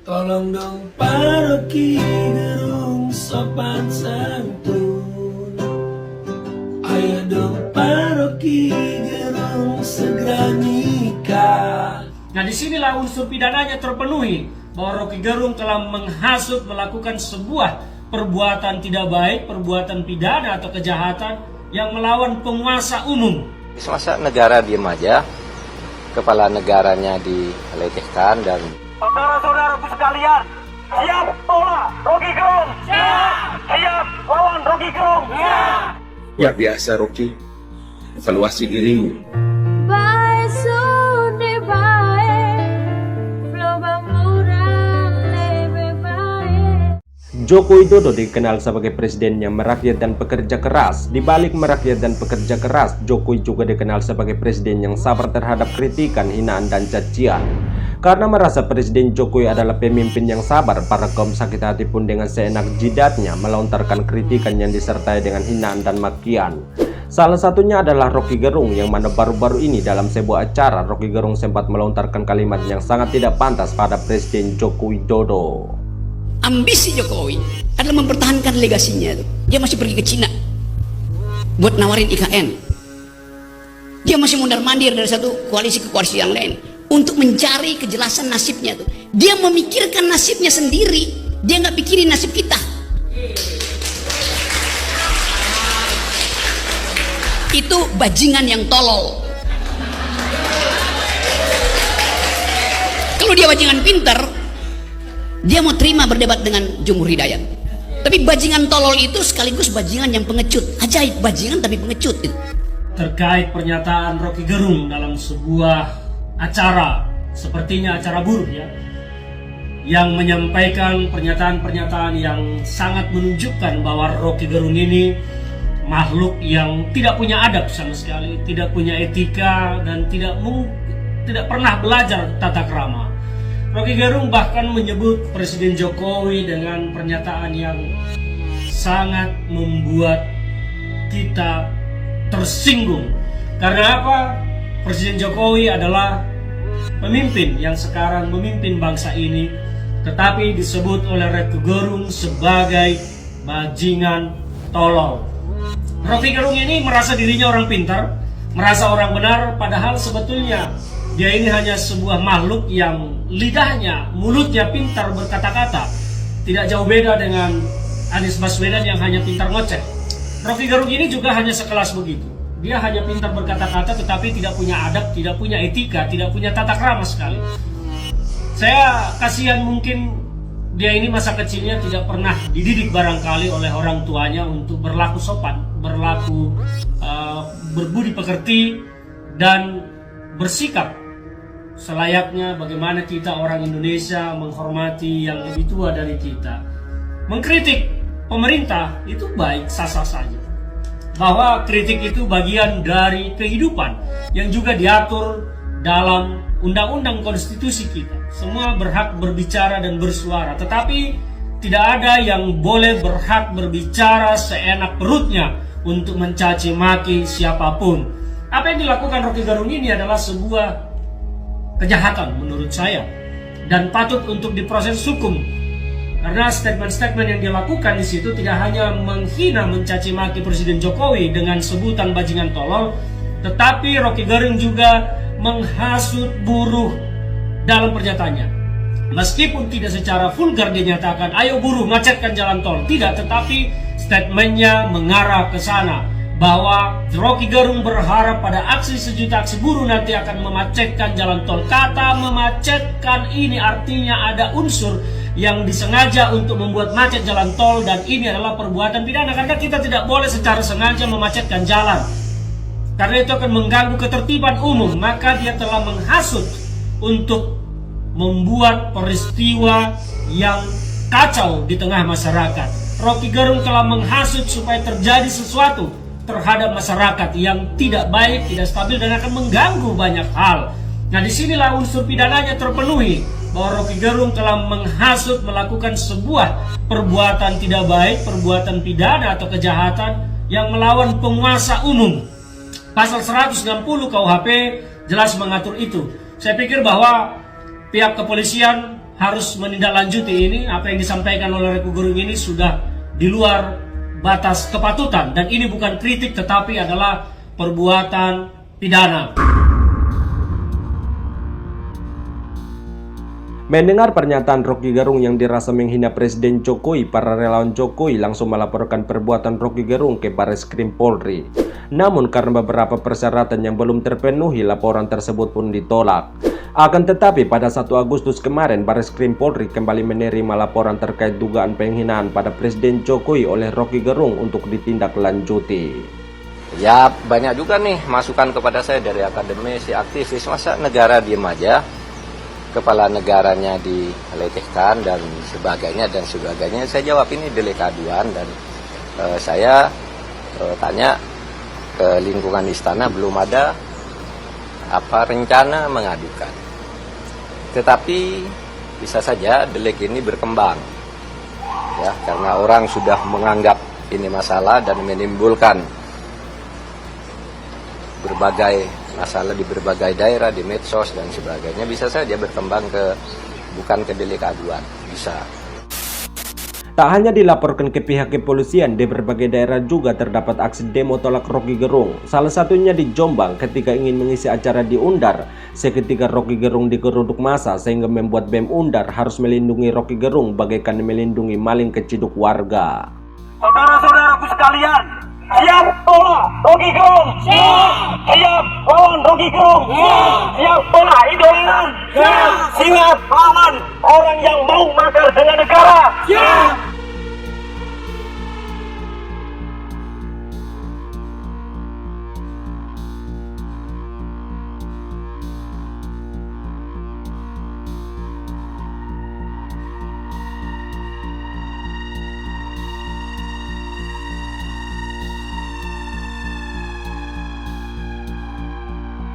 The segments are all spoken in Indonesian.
Tolong dong Paroki Gerung sopan santun. Ayo dong Paroki Gerung segera nikah. Nah, disinilah unsur pidananya terpenuhi, bahwa Rocky Gerung telah menghasut melakukan sebuah perbuatan tidak baik, perbuatan pidana atau kejahatan yang melawan penguasa umum. Masa negara diam aja, kepala negaranya dilecehkan dan saudara-saudaraku sekalian, siap tolak Rocky Gerung? Siap lawan Rocky Gerung? Ya biasa Rocky, evaluasi dirimu. Joko Widodo dikenal sebagai presiden yang merakyat dan pekerja keras. Di balik merakyat dan pekerja keras, Jokowi juga dikenal sebagai presiden yang sabar terhadap kritikan, hinaan, dan cacian. Karena merasa Presiden Jokowi adalah pemimpin yang sabar, para kaum sakit hati pun dengan seenak jidatnya melontarkan kritikan yang disertai dengan hinaan dan makian. Salah satunya adalah Rocky Gerung, yang mana baru-baru ini dalam sebuah acara, Rocky Gerung sempat melontarkan kalimat yang sangat tidak pantas pada Presiden Joko Widodo. Ambisi Jokowi adalah mempertahankan legasinya. Dia masih pergi ke Cina buat nawarin IKN. Dia masih mundar-mandir dari satu koalisi ke koalisi yang lain untuk mencari kejelasan nasibnya tuh. Dia memikirkan nasibnya sendiri, dia nggak pikirin nasib kita. Itu bajingan yang tolol. Kalau dia bajingan pinter, dia mau terima berdebat dengan Jumhur Hidayat. Tapi bajingan tolol itu sekaligus bajingan yang pengecut. Ajaib, bajingan tapi pengecut itu. Terkait pernyataan Rocky Gerung dalam sebuah acara, sepertinya acara buruh ya, yang menyampaikan pernyataan-pernyataan yang sangat menunjukkan bahwa Rocky Gerung ini makhluk yang tidak punya adab sama sekali, tidak punya etika, dan tidak pernah belajar tata krama. Rocky Gerung bahkan menyebut Presiden Jokowi dengan pernyataan yang sangat membuat kita tersinggung. Karena apa? Presiden Jokowi adalah pemimpin yang sekarang memimpin bangsa ini, tetapi disebut oleh Rocky Gerung sebagai bajingan tolol. Rocky Gerung ini merasa dirinya orang pintar, merasa orang benar, padahal sebetulnya dia ini hanya sebuah makhluk yang lidahnya, mulutnya pintar berkata-kata. Tidak jauh beda dengan Anies Baswedan yang hanya pintar ngoceh. Rocky Gerung ini juga hanya sekelas begitu. Dia hanya pintar berkata-kata tetapi tidak punya adab, tidak punya etika, tidak punya tata krama sekali. Saya kasihan, mungkin dia ini masa kecilnya tidak pernah dididik barangkali oleh orang tuanya untuk berlaku sopan, berlaku berbudi pekerti, dan bersikap selayaknya bagaimana kita orang Indonesia menghormati yang lebih tua dari kita. Mengkritik pemerintah itu baik, sah-sah saja. Bahwa kritik itu bagian dari kehidupan yang juga diatur dalam undang-undang konstitusi kita. Semua berhak berbicara dan bersuara, tetapi tidak ada yang boleh berhak berbicara seenak perutnya untuk mencaci maki siapapun. Apa yang dilakukan Rocky Gerung ini adalah sebuah kejahatan menurut saya, dan patut untuk diproses hukum. Karena statement-statement yang dilakukan di situ tidak hanya menghina, mencaci maki Presiden Jokowi dengan sebutan bajingan tolol, tetapi Rocky Gerung juga menghasut buruh dalam pernyataannya. Meskipun tidak secara vulgar dinyatakan, ayo buruh macetkan jalan tol, tidak, tetapi statementnya mengarah ke sana, bahwa Rocky Gerung berharap pada aksi sejuta aksi buruh nanti akan memacetkan jalan tol. Kata memacetkan ini artinya ada unsur yang disengaja untuk membuat macet jalan tol, dan ini adalah perbuatan pidana karena kita tidak boleh secara sengaja memacetkan jalan. Karena itu akan mengganggu ketertiban umum, maka dia telah menghasut untuk membuat peristiwa yang kacau di tengah masyarakat. Rocky Gerung telah menghasut supaya terjadi sesuatu terhadap masyarakat yang tidak baik, tidak stabil, dan akan mengganggu banyak hal. Nah, disinilah unsur pidananya terpenuhi, bahwa Rocky Gerung telah menghasut melakukan sebuah perbuatan tidak baik, perbuatan pidana atau kejahatan yang melawan penguasa umum. Pasal 160 KUHP jelas mengatur itu. Saya pikir bahwa pihak kepolisian harus menindaklanjuti ini. Apa yang disampaikan oleh Rocky Gerung ini sudah di luar batas kepatutan, dan ini bukan kritik tetapi adalah perbuatan pidana. Mendengar pernyataan Rocky Gerung yang dirasa menghina Presiden Jokowi, para relawan Jokowi langsung melaporkan perbuatan Rocky Gerung ke Barreskrim Polri. Namun karena beberapa persyaratan yang belum terpenuhi, laporan tersebut pun ditolak. Akan tetapi pada 1 Agustus kemarin, Barreskrim Polri kembali menerima laporan terkait dugaan penghinaan pada Presiden Jokowi oleh Rocky Gerung untuk ditindaklanjuti. Ya banyak juga nih masukan kepada saya dari akademisi, aktivis. Masa negara diem aja, kepala negaranya dilecehkan dan sebagainya. Saya jawab ini delik aduan, dan saya tanya ke lingkungan istana, belum ada rencana mengadukan. Tetapi bisa saja delik ini berkembang, ya, karena orang sudah menganggap ini masalah dan menimbulkan berbagai masalah di berbagai daerah, di medsos dan sebagainya. Bisa saja berkembang bukan ke delik aduan, bisa. Tak hanya dilaporkan ke pihak kepolisian, di berbagai daerah juga terdapat aksi demo tolak Rocky Gerung. Salah satunya di Jombang ketika ingin mengisi acara di Undar. Seketika Rocky Gerung digeruduk massa sehingga membuat BEM Undar harus melindungi Rocky Gerung bagaikan melindungi maling keciduk warga. Saudara-saudaraku sekalian, siap tolak Rocky Gerung. Siap lawan Rocky Gerung. Siap tolak idolan. Siap lawan orang yang mau makar dengan negara.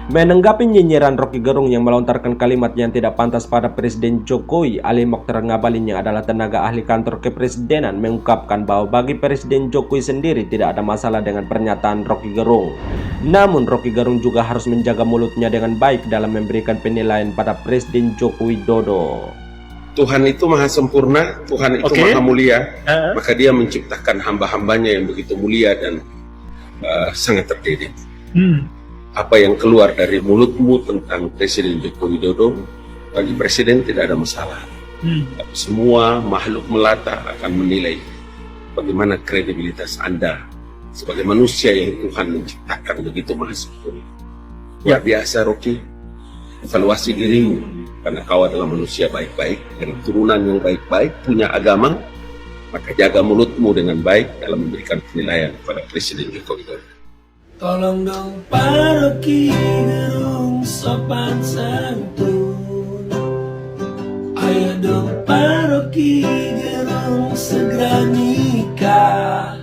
Menanggapi nyinyiran Rocky Gerung yang melontarkan kalimat yang tidak pantas pada Presiden Jokowi, Ali Mokhtar Ngabalin yang adalah tenaga ahli kantor kepresidenan mengungkapkan bahwa bagi Presiden Jokowi sendiri tidak ada masalah dengan pernyataan Rocky Gerung. Namun Rocky Gerung juga harus menjaga mulutnya dengan baik dalam memberikan penilaian pada Presiden Joko Widodo. Tuhan itu maha sempurna, Tuhan itu maha mulia, maka dia menciptakan hamba-hambanya yang begitu mulia dan sangat terdidik. Apa yang keluar dari mulutmu tentang Presiden Joko Widodo, bagi Presiden tidak ada masalah. Tapi semua makhluk melata akan menilai bagaimana kredibilitas Anda sebagai manusia yang Tuhan menciptakan begitu maha sempurna. Luar biasa, Rocky. Evaluasi dirimu, karena kau adalah manusia baik-baik, dengan turunan yang baik-baik, punya agama, maka jaga mulutmu dengan baik dalam memberikan penilaian kepada Presiden Joko Widodo. Tolong dong Pak Rocky Gerung sopan santun. Ayo dong Pak Rocky Gerung segera nikah.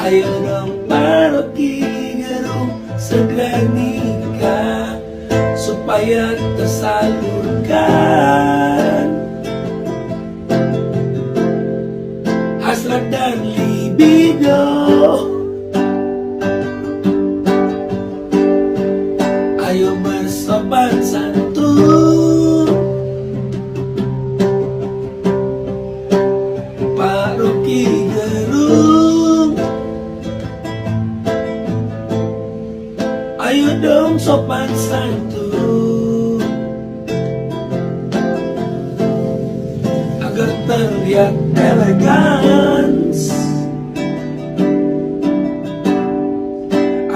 Ayo dong Pak Rocky Gerung segera nikah, supaya tersalurkan hasrat dan libido. Ayo bersopan santun, Pak Rocky Gerung. Ayo dong sopan santun, agar terlihat elegans.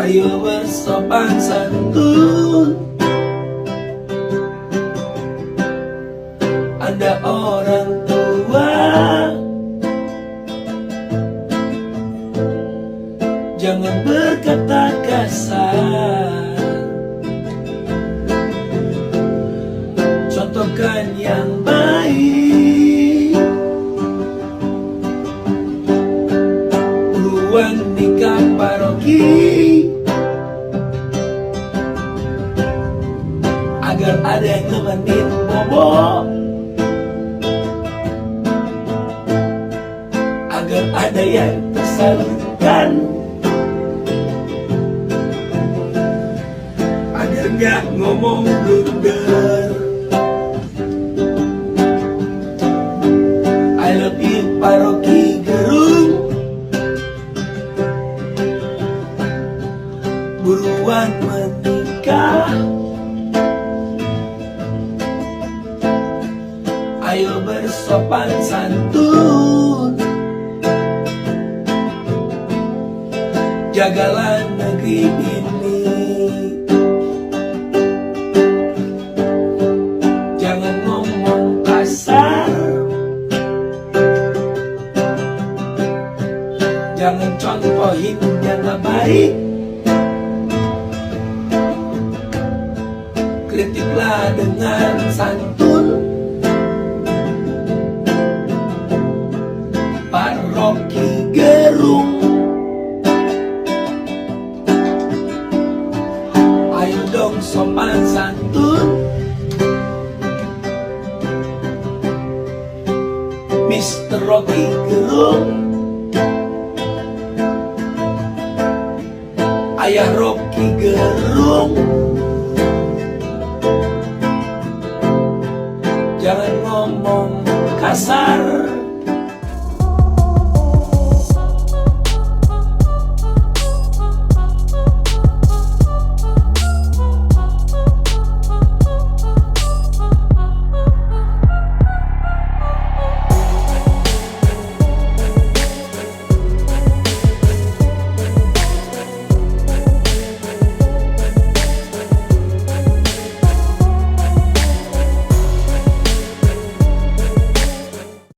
Ayo bersopan santun, Anda orang tua, jangan berkata kasar. Contohkan yang baik, buruan nikah Pak Rocky, agar ada yang nemenin bobo, agar ada yang tersalurkan, agar gak ngomong blunder. sopan santun. Jagalah negeri ini, jangan ngomong kasar, jangan contohin yang gak baik. Kritiklah dengan santun, Pak Rocky Gerung. Ayo dong sopan santun, Mr. Rocky Gerung. Ayah Rocky Gerung.